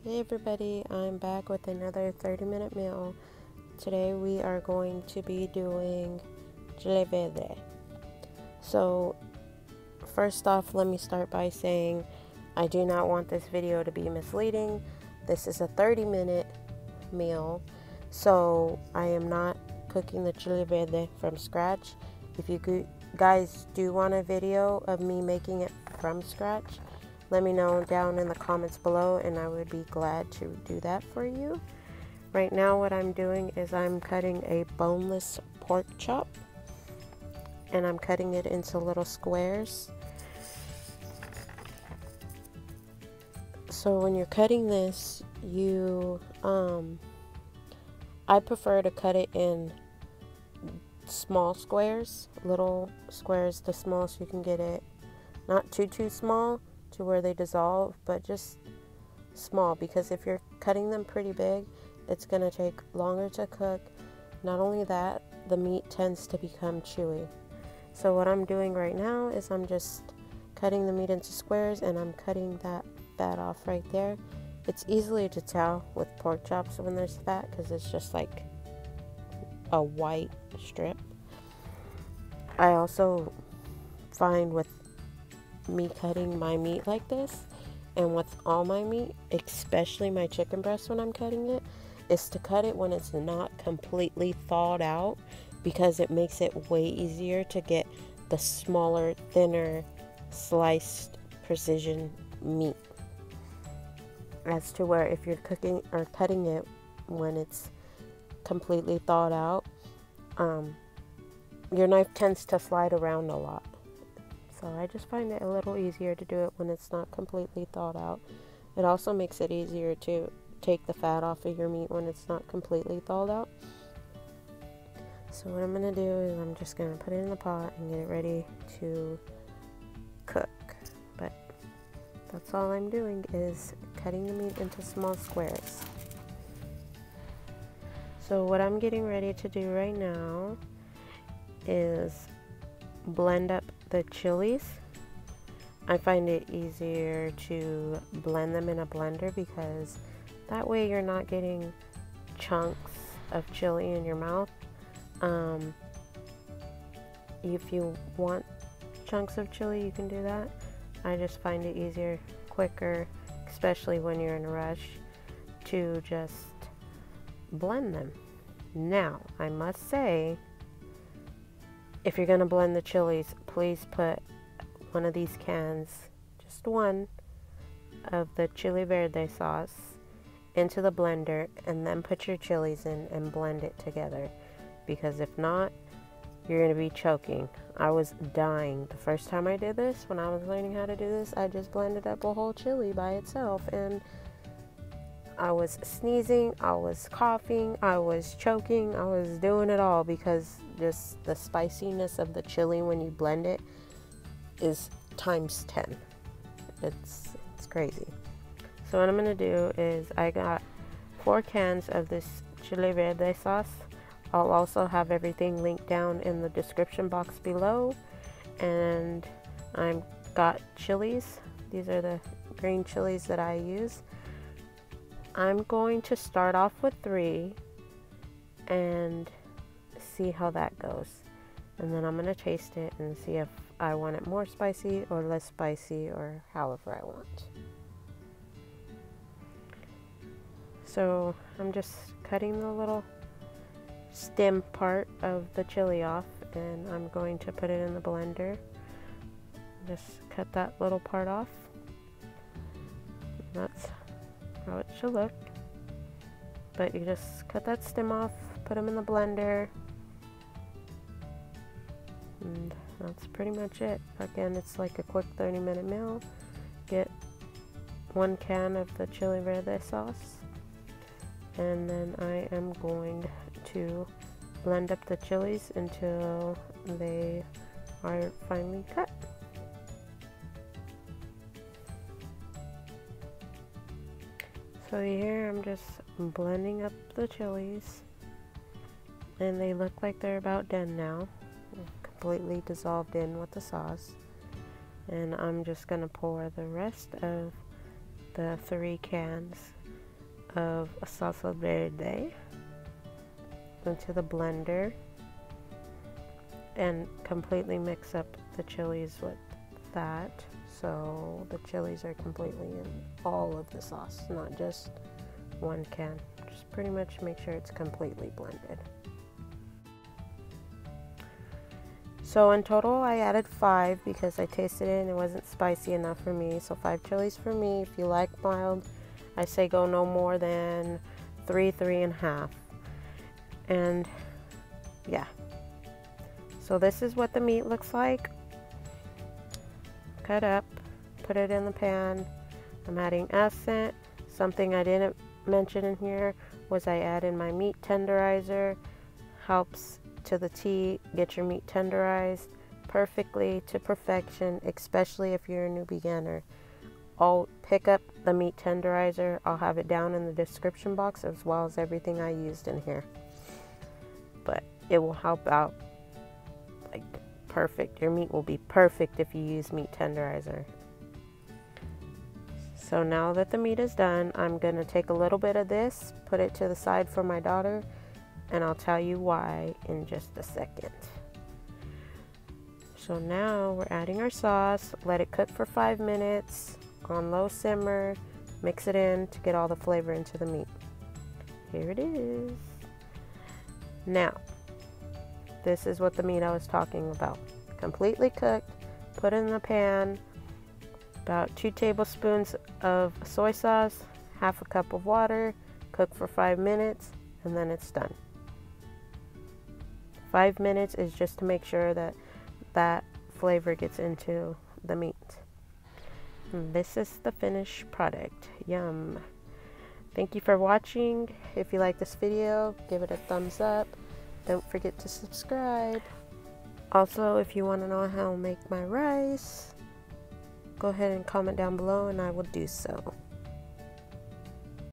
Hey everybody, I'm back with another 30-minute meal. Today we are going to be doing chile verde. So first off, let me start by saying I do not want this video to be misleading. This is a 30-minute meal, so I am not cooking the chile verde from scratch. If you guys do want a video of me making it from scratch, let me know down in the comments below and I would be glad to do that for you. Right now what I'm doing is I'm cutting a boneless pork chop and I'm cutting it into little squares. So when you're cutting this, I prefer to cut it in small squares, little squares, the smallest you can get it. Not too small to where they dissolve, but just small, because if you're cutting them pretty big, it's going to take longer to cook. Not only that, the meat tends to become chewy. So what I'm doing right now is I'm just cutting the meat into squares and I'm cutting that fat off right there. It's easily to tell with pork chops when there's fat because it's just like a white strip. I also find with me cutting my meat like this, and with all my meat, especially my chicken breast when I'm cutting it, is to cut it when it's not completely thawed out, because it makes it way easier to get the smaller, thinner, sliced precision meat. As to where if you're cooking or cutting it when it's completely thawed out, your knife tends to slide around a lot. So I just find it a little easier to do it when it's not completely thawed out. It also makes it easier to take the fat off of your meat when it's not completely thawed out. So what I'm going to do is I'm just going to put it in the pot and get it ready to cook. But that's all I'm doing is cutting the meat into small squares. So what I'm getting ready to do right now is blend up the chilies. I find it easier to blend them in a blender because that way you're not getting chunks of chili in your mouth. If you want chunks of chili, you can do that. I just find it easier, quicker, especially when you're in a rush, to just blend them. Now, I must say, if you're going to blend the chilies, please put one of these cans, just one, of the chile verde sauce into the blender and then put your chilies in and blend it together. Because if not, you're going to be choking. I was dying the first time I did this. When I was learning how to do this, I just blended up a whole chili by itself and I was sneezing, I was coughing, I was choking, I was doing it all because just the spiciness of the chili when you blend it is times 10. It's crazy. So what I'm going to do is I got 4 cans of this chile verde sauce. I'll also have everything linked down in the description box below. And I've got chilies. These are the green chilies that I use. I'm going to start off with 3 and see how that goes. And then I'm going to taste it and see if I want it more spicy or less spicy or however I want. So I'm just cutting the little stem part of the chili off and I'm going to put it in the blender. Just cut that little part off. That's how it should look. But you just cut that stem off, put them in the blender, and that's pretty much it. Again, it's like a quick 30-minute meal. Get 1 can of the chile verde sauce, and then I am going to blend up the chilies until they are finely cut. So here I'm just blending up the chilies and they look like they're about done now. Completely dissolved in with the sauce. And I'm just going to pour the rest of the 3 cans of salsa verde into the blender and completely mix up the chilies with that, so the chilies are completely in all of the sauce, not just one can. Just pretty much make sure it's completely blended. So in total I added 5 because I tasted it and it wasn't spicy enough for me. So 5 chilies for me. If you like mild, I say go no more than 3.5. And yeah. So this is what the meat looks like. Cut up, put it in the pan. I'm adding accent. Something I didn't mention in here was I added my meat tenderizer. Helps to the T get your meat tenderized perfectly to perfection, especially if you're a new beginner. I'll pick up the meat tenderizer. I'll have it down in the description box as well as everything I used in here. But it will help out like perfect. Your meat will be perfect if you use meat tenderizer. So now that the meat is done, I'm going to take a little bit of this, put it to the side for my daughter, and I'll tell you why in just a second. So now we're adding our sauce. Let it cook for 5 minutes on low simmer. Mix it in to get all the flavor into the meat. Here it is. Now, this is what the meat I was talking about. Completely cooked. Put it in the pan. About 2 tablespoons of soy sauce, half a cup of water. Cook for 5 minutes, and then it's done. 5 minutes is just to make sure that that flavor gets into the meat. And this is the finished product. Yum. Thank you for watching. If you like this video, give it a thumbs up. Don't forget to subscribe. Also, if you want to know how I make my rice, go ahead and comment down below and I will do so.